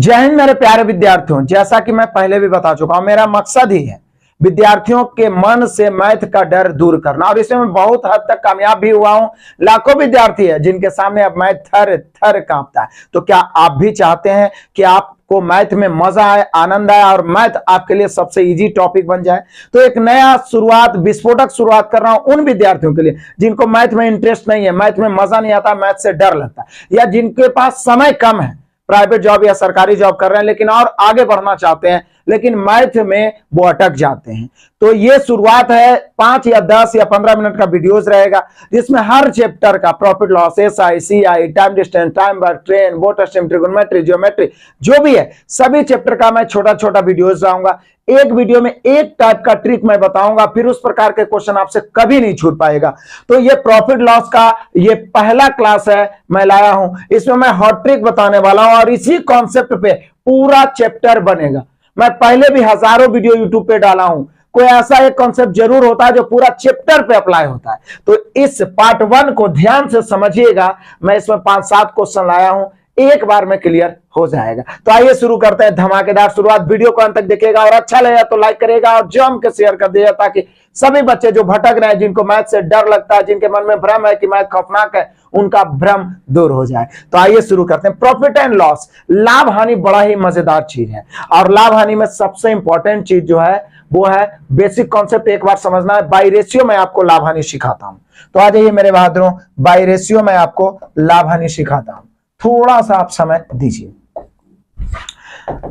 जय हिंद मेरे प्यारे विद्यार्थियों, जैसा कि मैं पहले भी बता चुका हूं, मेरा मकसद ही है विद्यार्थियों के मन से मैथ का डर दूर करना और इसमें मैं बहुत हद तक कामयाब भी हुआ हूं। लाखों विद्यार्थी है जिनके सामने अब मैथ थर थर कांपता है। तो क्या आप भी चाहते हैं कि आपको मैथ में मजा आए, आनंद आए और मैथ आपके लिए सबसे इजी टॉपिक बन जाए? तो एक नया शुरुआत, विस्फोटक शुरुआत कर रहा हूं उन विद्यार्थियों के लिए जिनको मैथ में इंटरेस्ट नहीं है, मैथ में मजा नहीं आता, मैथ से डर लगता है, या जिनके पास समय कम है, प्राइवेट जॉब या सरकारी जॉब कर रहे हैं लेकिन और आगे बढ़ना चाहते हैं लेकिन मैथ में वो अटक जाते हैं। तो ये शुरुआत है, 5 या 10 या 15 मिनट का वीडियोस रहेगा जिसमें हर चैप्टर का profit loss, SI, CI, time distance, time बार, train, boat stream, trigonometry, geometry, जो भी है सभी चैप्टर का मैं छोटा छोटा वीडियोस लाऊंगा। एक वीडियो में एक टाइप का ट्रिक मैं बताऊंगा, फिर उस प्रकार के क्वेश्चन आपसे कभी नहीं छूट पाएगा। तो ये प्रॉफिट लॉस का ये पहला क्लास है मैं लाया हूं, इसमें मैं हॉट ट्रिक बताने वाला हूं और इसी कॉन्सेप्ट पे पूरा चैप्टर बनेगा। मैं पहले भी हजारों वीडियो यूट्यूब पे डाला हूं, कोई ऐसा एक कॉन्सेप्ट जरूर होता है जो पूरा चैप्टर पे अप्लाई होता है। तो इस पार्ट 1 को ध्यान से समझिएगा, मैं इसमें 5-7 क्वेश्चन लाया हूं, एक बार में क्लियर हो जाएगा। तो आइए शुरू करते हैं धमाकेदार शुरुआत। वीडियो को अंत तक देखिएगा और अच्छा लगेगा तो लाइक करिएगा और जम के शेयर कर दीजिएगा ताकि सभी बच्चे जो भटक रहे हैं, जिनको मैथ से डर लगता है, जिनके मन में भ्रम है कि मैथ खौफनाक है, उनका भ्रम दूर हो जाए। तो आइए शुरू करते हैं। प्रॉफिट एंड लॉस, लाभ हानि बड़ा ही मजेदार चीज है और लाभ हानि में सबसे इंपॉर्टेंट चीज जो है वो है बेसिक कॉन्सेप्ट एक बार समझना है। बाई रेशियो में आपको लाभ हानि सिखाता हूं। तो आ जाइए मेरे बहादुरों, बाई रेशियो में आपको लाभ हानि सिखाता हूं, थोड़ा सा आप समय दीजिए।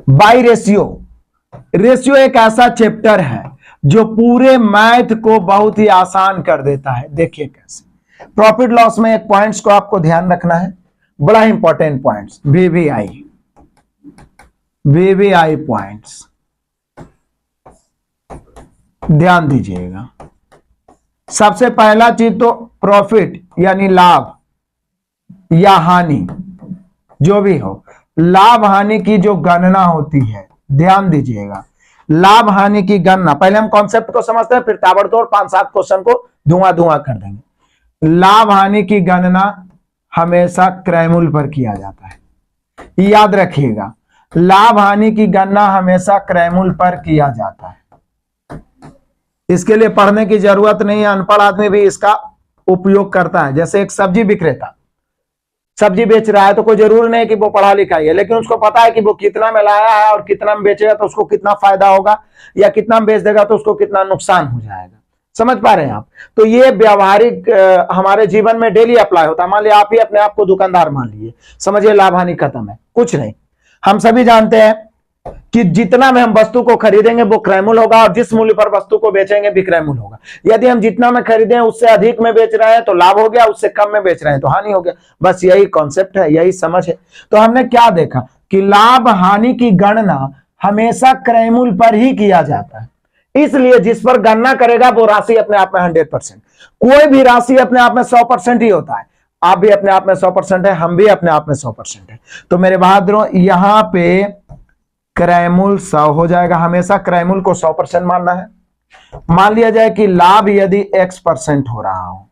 बाई रेशियो, रेशियो एक ऐसा चैप्टर है जो पूरे मैथ को बहुत ही आसान कर देता है। देखिए कैसे। प्रॉफिट लॉस में एक पॉइंट्स को आपको ध्यान रखना है, बड़ा इंपॉर्टेंट पॉइंट्स, वीवीआई पॉइंट्स ध्यान दीजिएगा। सबसे पहला चीज तो प्रॉफिट यानी लाभ या हानि, जो भी हो, लाभ हानि की जो गणना होती है, ध्यान दीजिएगा। लाभ हानि की गणना, पहले हम कॉन्सेप्ट को समझते हैं फिर ताबड़तोड़ 5-7 क्वेश्चन को धुआं धुआं कर देंगे। लाभ हानि की गणना हमेशा क्रयमूल्य पर किया जाता है, याद रखिएगा। लाभ हानि की गणना हमेशा क्रयमूल्य पर किया जाता है। इसके लिए पढ़ने की जरूरत नहीं है, अनपढ़ आदमी भी इसका उपयोग करता है। जैसे एक सब्जी विक्रेता सब्जी बेच रहा है तो कोई जरूर नहीं कि वो पढ़ा लिखा है, लेकिन उसको पता है कि वो कितना में लाया है और कितना में बेचेगा तो उसको कितना फायदा होगा, या कितना में बेच देगा तो उसको कितना नुकसान हो जाएगा। समझ पा रहे हैं आप? तो ये व्यावहारिक हमारे जीवन में डेली अप्लाई होता है। मान लिया आप ही अपने आप को दुकानदार मान लीजिए, समझिए लाभ हानि खत्म है, कुछ नहीं। हम सभी जानते हैं कि जितना में हम वस्तु को खरीदेंगे वो क्रयमूल्य होगा और जिस मूल्य पर वस्तु को बेचेंगे विक्रयमूल्य होगा। यदि हम जितना में खरीदे उससे अधिक में बेच रहे हैं तो लाभ हो गया, उससे कम में बेच रहे हैं तो हानि हो गया। बस यही कॉन्सेप्ट है, यही समझ है। तो हमने क्या देखा कि लाभ हानि की गणना हमेशा क्रयमूल्य पर ही किया जाता है, इसलिए जिस पर गणना करेगा वो राशि अपने आप में 100%। कोई भी राशि अपने आप में 100% ही होता है। आप भी अपने आप में 100% है, हम भी अपने आप में 100% है। तो मेरे बहादुरों, यहां पे क्रयमूल्य 100 हो जाएगा। हमेशा क्रयमूल्य को 100% मानना है। मान लिया जाए कि लाभ यदि x% हो रहा हो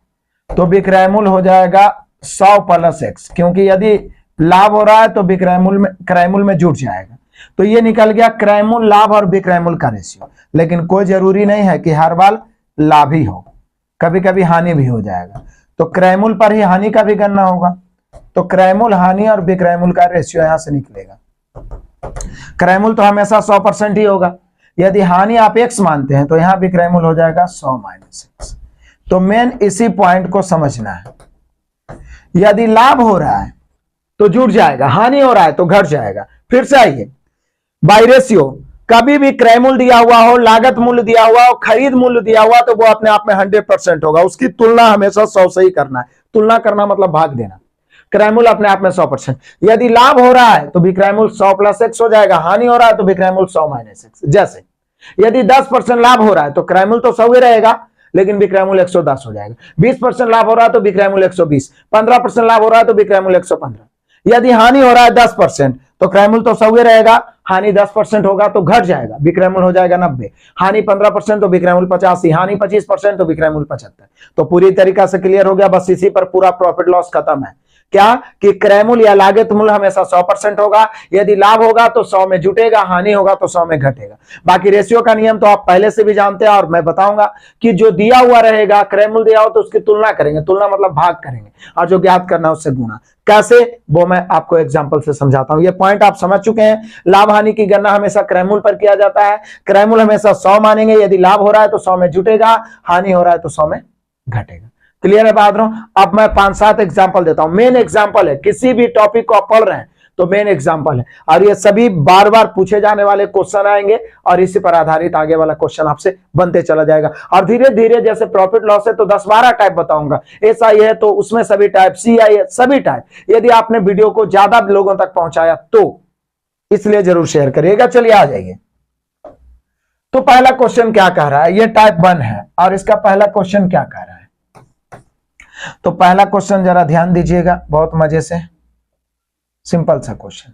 तो विक्रयमूल्य हो जाएगा 100 + x, क्योंकि यदि लाभ हो रहा है तो क्रयमूल्य में जुड़ जाएगा। तो ये निकल गया क्रयमूल्य, लाभ और विक्रयमूल्य का रेशियो। लेकिन कोई जरूरी नहीं है कि हर बार लाभ ही हो, कभी कभी हानि भी हो जाएगा। तो क्रयमूल्य पर ही हानि का भी गणना होगा। तो क्रयमूल्य, हानि और विक्रयमूल्य का रेशियो यहां से निकलेगा। क्रयमूल्य तो हमेशा 100% ही होगा। यदि हानि आप x मानते हैं तो यहां भी क्रयमूल्य हो जाएगा 100 - x। तो मेन इसी पॉइंट को समझना है। यदि लाभ हो रहा है तो जुड़ जाएगा, हानि हो रहा है तो घट जाएगा। फिर से आइए, बाई रेशियो, कभी भी क्रयमूल्य दिया हुआ हो, लागत मूल्य दिया हुआ हो, खरीद मूल्य दिया हुआ तो वो अपने आप में 100% होगा। उसकी तुलना हमेशा 100 से ही करना है। तुलना करना मतलब भाग देना। क्रयमूल्य अपने आप में 100%। यदि लाभ हो रहा है तो विक्रयमूल्य 100 + x हो जाएगा, हानि हो रहा है तो विक्रयमूल्य 100 - x। जैसे यदि 10% लाभ हो रहा है तो क्रयमूल्य तो 100 ही रहेगा लेकिन विक्रयमूल्य 110 हो जाएगा। 20% लाभ हो रहा है तो विक्रयमूल्य 120, 15% लाभ हो रहा है तो विक्रयमूल्य 115। यदि हानि हो रहा है 10% तो क्रयमूल्य तो 100 ही रहेगा, हानि 10% होगा तो घट जाएगा, विक्रयमूल्य हो जाएगा 90। हानि 15% तो विक्रयमूल्य 85, हानि 25% तो विक्रयमूल्य 75। तो पूरी तरीका से क्लियर हो गया। बस इसी पर पूरा प्रॉफिट लॉस खत्म है। क्या कि क्रय मूल्य या लागत मूल्य हमेशा 100% होगा। यदि लाभ होगा तो 100 में जुटेगा, हानि होगा तो 100 में घटेगा। बाकी रेशियो का नियम तो आप पहले से भी जानते हैं और मैं बताऊंगा कि जो दिया हुआ रहेगा, क्रय मूल्य दिया हो तो उसकी तुलना करेंगे, तुलना मतलब भाग करेंगे, और जो ज्ञात करना उससे गुणा। कैसे, वो मैं आपको एग्जांपल से समझाता हूं। ये पॉइंट आप समझ चुके हैं। लाभ हानि की गणना हमेशा क्रय मूल्य पर किया जाता है। क्रय मूल्य हमेशा 100 मानेंगे, यदि लाभ हो रहा है तो 100 में जुटेगा, हानि हो रहा है तो 100 में घटेगा। क्लियर है बात? अब मैं 5-7 एग्जांपल देता हूं। मेन एग्जांपल है, किसी भी टॉपिक को आप पढ़ रहे हैं तो मेन एग्जांपल है, और ये सभी बार बार पूछे जाने वाले क्वेश्चन आएंगे और इसी पर आधारित आगे वाला क्वेश्चन आपसे बनते चला जाएगा। और धीरे धीरे जैसे प्रॉफिट लॉस है तो 10-12 टाइप बताऊंगा, SI है तो उसमें सभी टाइप, CI है सभी टाइप, यदि आपने वीडियो को ज्यादा लोगों तक पहुंचाया तो, इसलिए जरूर शेयर करिएगा। चलिए आ जाइए। तो पहला क्वेश्चन क्या कह रहा है, ये टाइप 1 है और इसका पहला क्वेश्चन क्या कह रहा है। तो पहला क्वेश्चन जरा ध्यान दीजिएगा, बहुत मजे से, सिंपल सा क्वेश्चन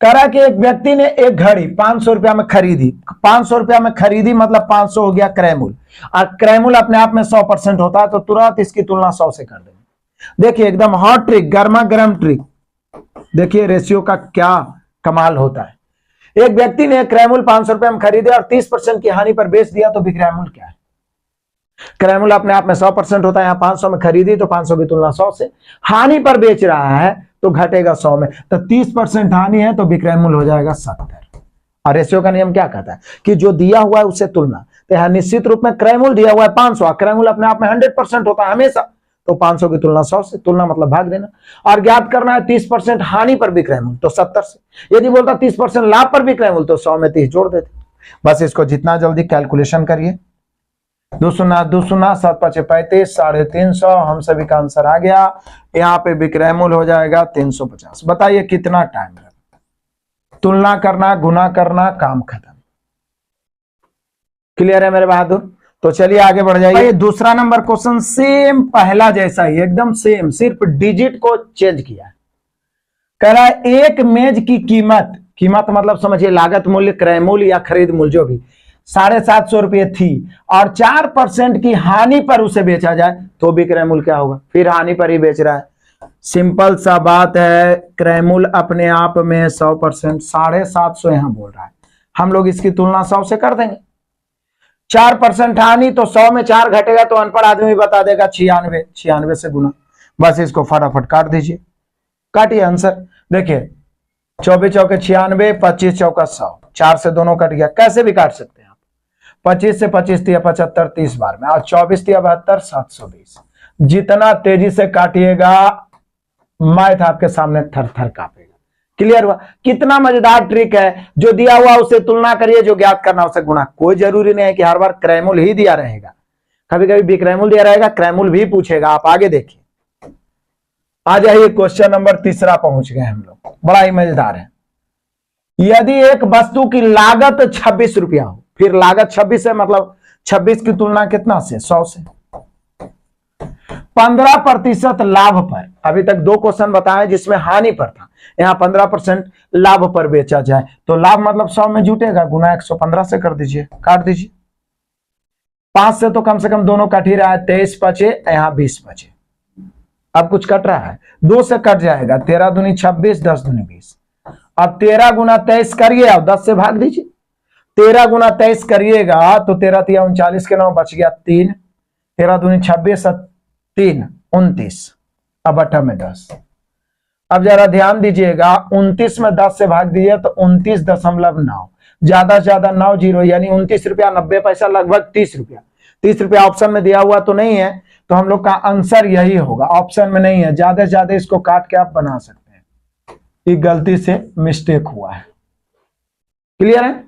कह रहा कि एक व्यक्ति ने एक घड़ी 500 रुपया में खरीदी। 500 रुपया में खरीदी मतलब 500 हो गया क्रय मूल्य, और क्रय मूल्य अपने आप में 100% होता है, तो तुरंत इसकी तुलना 100 से कर देंगे। देखिए एकदम हॉट ट्रिक, गर्मा गर्म ट्रिक, देखिए रेशियो का क्या कमाल होता है। एक व्यक्ति ने क्रय मूल्य 500 रुपया में खरीदे और 30% की हानि पर बेच दिया, तो विक्रय मूल्य क्या है। क्रय मूल्य अपने आप में 100% होता है, यहाँ 500 में खरीदी तो 500 की तुलना 100 से, हानि पर बेच रहा है तो घटेगा 100 में, तो 30% हानि है तो विक्रय मूल्य हो जाएगा 70। और रेशियो का नियम क्या कहता है कि जो दिया हुआ है उससे तुलना, तो यहाँ निश्चित रूप में क्रय मूल्य दिया हुआ है 500, क्रय मूल्य अपने आप में 100% होता है हमेशा, तो 500 की तुलना 100 से, तुलना मतलब भाग देना। और ज्ञात करना है 30% हानि पर विक्रय मूल्य, तो 70 से। यदि बोलता 30% लाभ पर विक्रय मूल्य तो 100 में 30 जोड़ देते। बस इसको जितना जल्दी कैलकुलेशन करिए। 2 शून्य 7 5 35, 350, हम सभी का आंसर आ गया। यहाँ पे विक्रय मूल्य हो जाएगा 350। बताइए कितना टाइम लगा, तुलना करना, गुना करना, काम खत्म। क्लियर है मेरे बहादुर? तो चलिए आगे बढ़ जाइए। दूसरा नंबर क्वेश्चन सेम पहला जैसा ही, एकदम सेम, सिर्फ डिजिट को चेंज किया है। कह रहा है एक मेज की कीमत, कीमत मतलब समझिए लागत मूल्य, क्रय मूल्य या खरीद मूल्य जो भी, 750 रुपये थी और 4% की हानि पर उसे बेचा जाए तो विक्रय मूल्य क्या होगा। फिर हानि पर ही बेच रहा है, सिंपल सा बात है। क्रय मूल्य अपने आप में 100%, 750 यहां बोल रहा है, हम लोग इसकी तुलना 100 से कर देंगे। 4% हानि तो 100 में 4 घटेगा, तो अनपढ़ आदमी बता देगा 96, 96 से गुना। बस इसको फटाफट काट दीजिए, काटिए आंसर। देखिए 24 चौके 96, 25 चौका 100, 4 से दोनों कट गया। कैसे भी काट सकते हैं आप, 25 से 25 दिया 75, 30 बार में, और 24 दिया 72, 720। जितना तेजी से काटिएगा मैथ आपके सामने थर थर कांपेगा। क्लियर हुआ? कितना मजेदार ट्रिक है। जो दिया हुआ उसे तुलना करिए, जो ज्ञात करना उसे गुणा। कोई जरूरी नहीं है कि हर बार क्रय मूल्य ही दिया रहेगा, कभी कभी विक्रय मूल्य दिया रहेगा, क्रय मूल्य भी पूछेगा। आप आगे देखिए, आ जाइए क्वेश्चन नंबर 3 पहुंच गए हम लोग, बड़ा ही मजेदार है। यदि एक वस्तु की लागत 26 रुपया हो, फिर लागत 26 है मतलब 26 की तुलना कितना से, 100 से। 15% लाभ पर, अभी तक 2 क्वेश्चन बताए जिसमें हानि पर था, यहाँ 15% लाभ पर बेचा जाए तो लाभ मतलब 100 में जुटेगा, गुना 115 से कर दीजिए, काट दीजिए। 5 से तो कम से कम दोनों कट ही रहा है, 23 बचे, यहाँ 20 बचे। अब कुछ कट रहा है, 2 से कट जाएगा, 13 दूनी 26, 10 दूनी 20। अब 13 गुना 23 करिए, अब 10 से भाग दीजिए। 13 गुना 23 करिएगा तो 13 तिया 39 के 9 बच गया 3, 13 दूनी 26, 3 29, अब 8 में 10। अब जरा ध्यान दीजिएगा, 29 में 10 से भाग दीजिए तो 29.9, ज्यादा से ज्यादा 9 जीरो, यानी 29 रुपया 90 पैसा, लगभग 30 रुपया। 30 रुपया ऑप्शन में दिया हुआ तो नहीं है, तो हम लोग का आंसर यही होगा, ऑप्शन में नहीं है। ज्यादा से ज्यादा इसको काट के आप बना सकते हैं, ये गलती से मिस्टेक हुआ है। क्लियर है?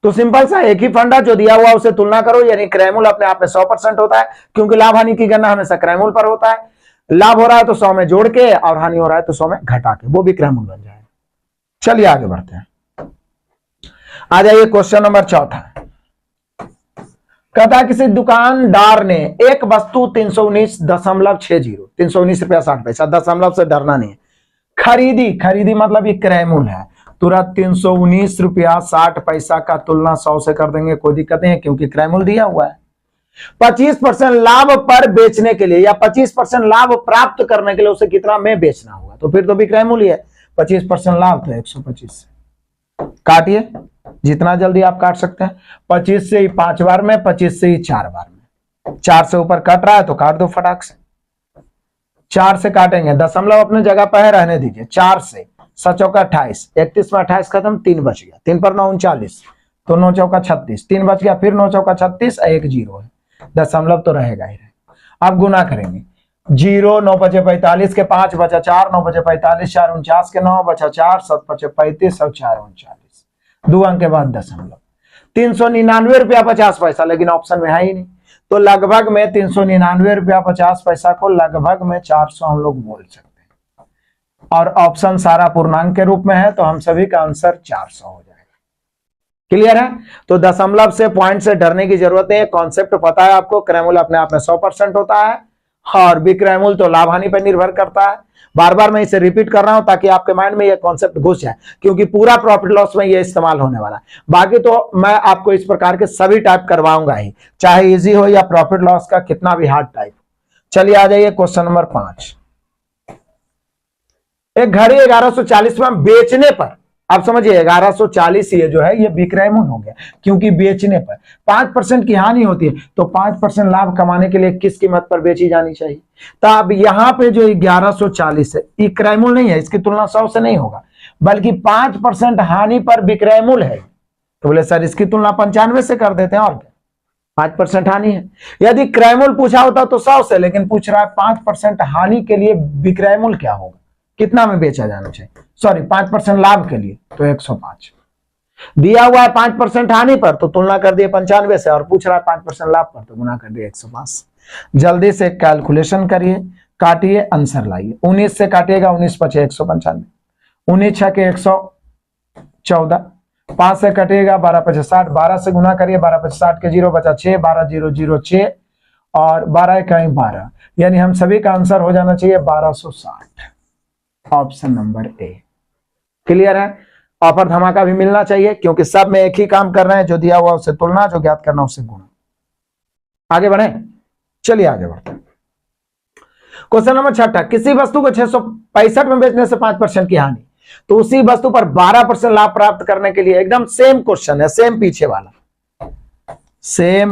तो सिंपल सा एक ही फंडा, जो दिया हुआ उसे तुलना करो, यानी क्रय मूल्य अपने आप में 100% होता है, क्योंकि लाभ हानि की गणना हमेशा क्रय मूल्य पर होता है। लाभ हो रहा है तो 100 में जोड़ के, और हानि हो रहा है तो 100 में घटा के, वो भी क्रय मूल्य बन जाएगा। चलिए आगे बढ़ते हैं, आ जाइए क्वेश्चन नंबर 4। कहता है किसी दुकानदार ने एक वस्तु 319.60, 319 रुपया 60 पैसा, दशमलव से डरना नहीं है, खरीदी। खरीदी मतलब ये क्रय मूल्य है, तुरंत 319 रुपया 60 पैसा का तुलना 100 से कर देंगे, कोई दिक्कत नहीं है क्योंकि क्रय मूल्य दिया हुआ है। 25% लाभ पर बेचने के लिए या 25% लाभ प्राप्त करने के लिए उसे कितना में बेचना होगा, तो फिर तो विक्रय मूल्य है 25% लाभ, तो 125 से काटिए जितना जल्दी आप काट सकते हैं। 25 से ही 5 बार में, 25 से ही 4 बार में, 4 से ऊपर कट रहा है तो काट दो फटाक से। 4 से काटेंगे, दशमलव अपने जगह पर है, रहने दीजिए। 4 से 7 चौका 28, 31 में 28 खत्म, 3 बच गया, 3 पर 9 39, तो 9 चौका 36, 3 बच गया, फिर 9 चौका 36, 1 0 है, दशमलव तो रहेगा ही रहेगा। अब गुना करेंगे, 0 9 बचे 45 के 5 बचा 4, 9 बचे 45, 4 49 के 9 बचा 4, 7 बचे 35 और 4 39, 2 अंक के बाद दशमलव। 399 रुपया 50 पैसा, लेकिन ऑप्शन में है ही नहीं, तो लगभग में 399 रुपया 50 पैसा को लगभग में 400 हम लोग बोल सकते हैं, और ऑप्शन सारा पूर्णांक के रूप में है, तो हम सभी का आंसर 400 हो जाएगा। क्लियर है? तो दशमलव से, पॉइंट से डरने की जरूरत नहीं है, कॉन्सेप्ट पता है आपको। क्रय मूल्य अपने आप में 100% होता है, और विक्रय मूल्य तो लाभ हानि पर निर्भर करता है। बार बार मैं इसे रिपीट कर रहा हूं ताकि आपके माइंड में यह कॉन्सेप्ट घुस जाए, क्योंकि पूरा प्रॉफिट लॉस में यह इस्तेमाल होने वाला है। बाकी तो मैं आपको इस प्रकार के सभी टाइप करवाऊंगा ही, चाहे इजी हो या प्रॉफिट लॉस का कितना भी हार्ड टाइप। चलिए आ जाइए क्वेश्चन नंबर 5। एक घड़ी 1140 में बेचने पर, आप समझिए 1140 ये जो है ये विक्रय मूल्य हो गया, क्योंकि बेचने पर 5% की हानि होती है, तो 5% लाभ कमाने के लिए किस कीमत पर बेची जानी चाहिए। तो अब यहां पे जो 1140 है ये क्रय मूल्य नहीं है, इसकी तुलना 100 से नहीं होगा, बल्कि 5% हानि पर विक्रय मूल्य है। तो बोले सर इसकी तुलना 95 से कर देते हैं, और क्या, 5% हानि है। यदि क्रय मूल्य पूछा होता तो 100 से, लेकिन पूछ रहा है 5% हानि के लिए विक्रय मूल्य क्या होगा, कितना में बेचा जाना चाहिए, सॉरी 5% लाभ के लिए, तो 105 दिया हुआ है। 5% हानि पर तो तुलना कर दिए 95 से, और पूछ रहा है 5% लाभ पर तो गुना कर दिए 105। जल्दी से कैलकुलेशन करिए, काटिए, आंसर लाइए। 19 से काटिएगा, 19 पचे 195, 19 6 के 114, 5 से कटिएगा 12 पचे 60, 12 से गुना करिए, 12 पचे 60 के 0 बचा 6, 12 0 0 6 और 12 कहीं 12, यानी हम सभी का आंसर हो जाना चाहिए 1260, ऑप्शन नंबर ए। क्लियर है? ऑफर धमाका भी मिलना चाहिए, क्योंकि सब में एक ही काम कर रहे हैं, जो दिया हुआ उससे तुलना, जो ज्ञात करना उससे गुणा। आगे बढ़े, चलिए आगे बढ़ते हैं। क्वेश्चन नंबर 6, किसी वस्तु को 665 में बेचने से 5% की हानि, तो उसी वस्तु पर 12% लाभ प्राप्त करने के लिए, एकदम सेम क्वेश्चन है, सेम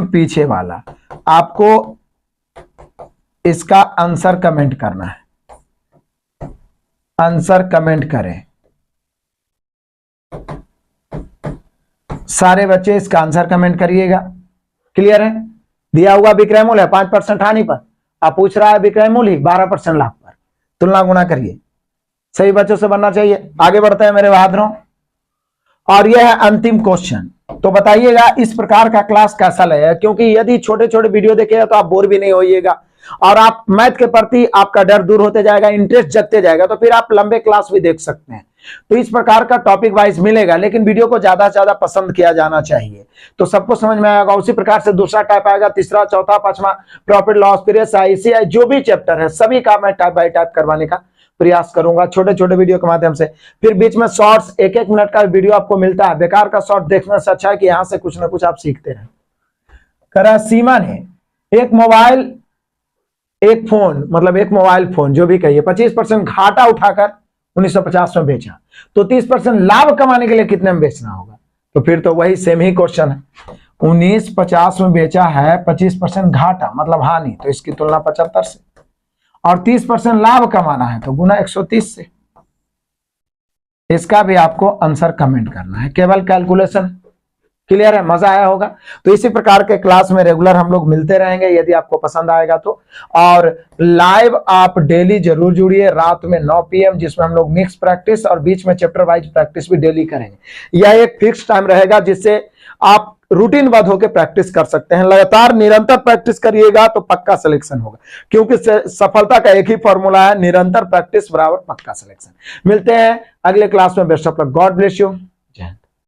पीछे वाला आपको इसका आंसर कमेंट करना है। आंसर कमेंट करें सारे बच्चे, इसका आंसर कमेंट करिएगा। क्लियर है? दिया हुआ विक्रय मूल्य है 5% हानि पर, आप पूछ रहा है विक्रय मूल्य 12% लाभ पर, तुलना गुणा करिए। सही बच्चों से बनना चाहिए। आगे बढ़ते हैं मेरे बहादुरों, और यह है अंतिम क्वेश्चन। तो बताइएगा इस प्रकार का क्लास कैसा लगेगा, क्योंकि यदि छोटे छोटे वीडियो देखेगा तो आप बोर भी नहीं होइएगा, और आप मैथ के प्रति आपका डर दूर होते जाएगा, इंटरेस्ट जगते जाएगा, तो फिर आप लंबे क्लास भी देख सकते हैं। तो इस प्रकार का टॉपिक वाइज मिलेगा, लेकिन वीडियो को ज्यादा से ज्यादा पसंद किया जाना चाहिए, तो सबको समझ में आएगा। उसी प्रकार से दूसरा टाइप आएगा, तीसरा, चौथा, पांचवा, प्रॉफिट लॉस, फिर ICI जो भी चैप्टर है सभी का मैं टाइप बाय टाइप करवाने का प्रयास करूंगा, छोटे छोटे वीडियो के माध्यम से। फिर बीच में शॉर्ट्स, 1-1 मिनट का वीडियो आपको मिलता है। बेकार का शॉर्ट देखने से अच्छा है कि यहां से कुछ ना कुछ आप सीखते रहें। करा सीमा ने एक मोबाइल फोन जो भी कहिए 25% घाटा उठाकर 1950 में बेचा, तो 30% लाभ कमाने के लिए कितने में बेचना होगा। तो फिर तो वही सेम ही क्वेश्चन है। 1950 में बेचा है, 25% घाटा मतलब हानि, तो इसकी तुलना 75 से, और 30% लाभ कमाना है तो गुना 130 से। इसका भी आपको आंसर कमेंट करना है, केवल कैलकुलेशन। क्लियर है? मजा आया होगा। तो इसी प्रकार के क्लास में रेगुलर हम लोग मिलते रहेंगे, यदि आपको पसंद आएगा तो। और लाइव आप डेली जरूर जुड़िए रात में 9 PM, जिसमें हम लोग मिक्स प्रैक्टिस और बीच में चैप्टर वाइज प्रैक्टिस भी डेली करेंगे। यह एक फिक्स टाइम रहेगा जिससे आप रूटीन बद्ध होकर प्रैक्टिस कर सकते हैं। लगातार निरंतर प्रैक्टिस करिएगा तो पक्का सिलेक्शन होगा, क्योंकि सफलता का एक ही फॉर्मूला है, निरंतर प्रैक्टिस बराबर पक्का सिलेक्शन। मिलते हैं अगले क्लास में। Best of luck, God bless you.